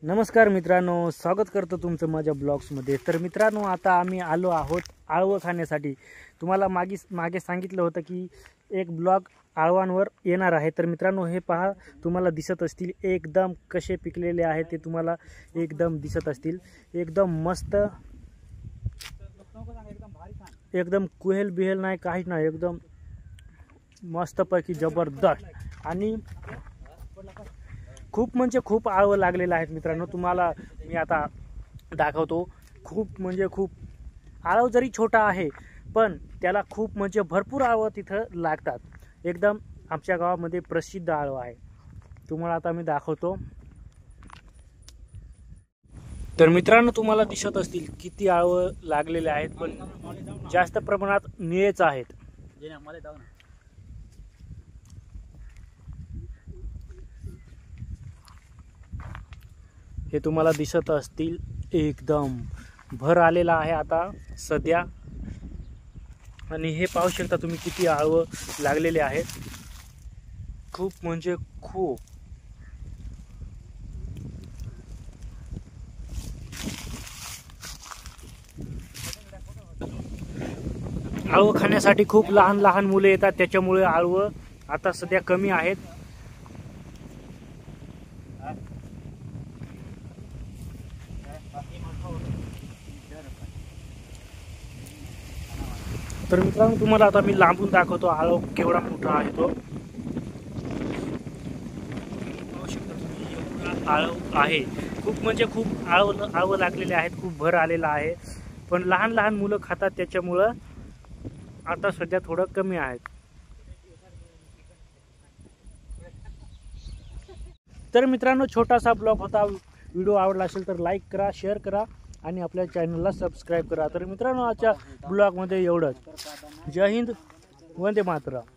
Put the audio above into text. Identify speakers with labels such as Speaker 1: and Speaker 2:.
Speaker 1: नमस्कार मित्रांनो, स्वागत करतो तुमचं माझ्या ब्लॉग्समध्ये। तर मित्रांनो, आता आम्ही आलो आहोत आळवं खाण्यासाठी। तुम्हाला मागे सांगितलं होतं की एक ब्लॉग आळवांवर येणार आहे। तर मित्रांनो, हे पहा, तुम्हाला दिसत असतील एकदम कसे पिकलेले आहेत ते तुम्हाला एकदम दिसत असतील। एकदम मस्त, एकदम कुहेल बिहेल नाही, काहीच नाही, एकदम मस्तपैकी जबरदस्त। आणि खूप म्हणजे खूप आळवं लागलेलं आहेत मित्रांनो। तुम्हाला मी आता दाखवतो। खूप म्हणजे खूप आळव जरी छोटा आहे पण त्याला खूप म्हणजे भरपूर आळवं तिथं लागतात। एकदम आमच्या गावामध्ये प्रसिद्ध आळव आहे। तुम्हाला आता मी दाखवतो। तर मित्रांनो, तुम्हाला दिसत असतील किती आळवं लागलेले आहेत, पण जास्त प्रमाणात निळेच आहेत। हे तुम्हाला दिसत असतील, एकदम भर आलेला आहे आता सध्या। आणि हे पाहू शकता तुम्ही किती आळवं लागलेले आहेत। खूप म्हणजे खूप। आळवं खाण्यासाठी खूप लहान लहान मुले येतात, त्याच्यामुळे आळवं आता सध्या कमी आहेत। तर मित्रांनो, तुम्हाला आता मी लांबून दाखवतो आळव केवढा मोठा आहे तो। आळव आहे खूप म्हणजे खूप आळवं लागलेले आहेत, खूप भर आलेला आहे। पण लहान लहान मुलं खातात, त्याच्यामुळं आता सध्या थोडं कमी आहेत। तर मित्रांनो, छोटासा ब्लॉग होता। व्हिडिओ आवडला असेल तर लाईक करा, शेअर करा आणि आपल्या चॅनलला सबस्क्राईब करा। तर मित्रांनो, आजच्या ब्लॉगमध्ये एवढंच। जय हिंद, वंदे मातरम।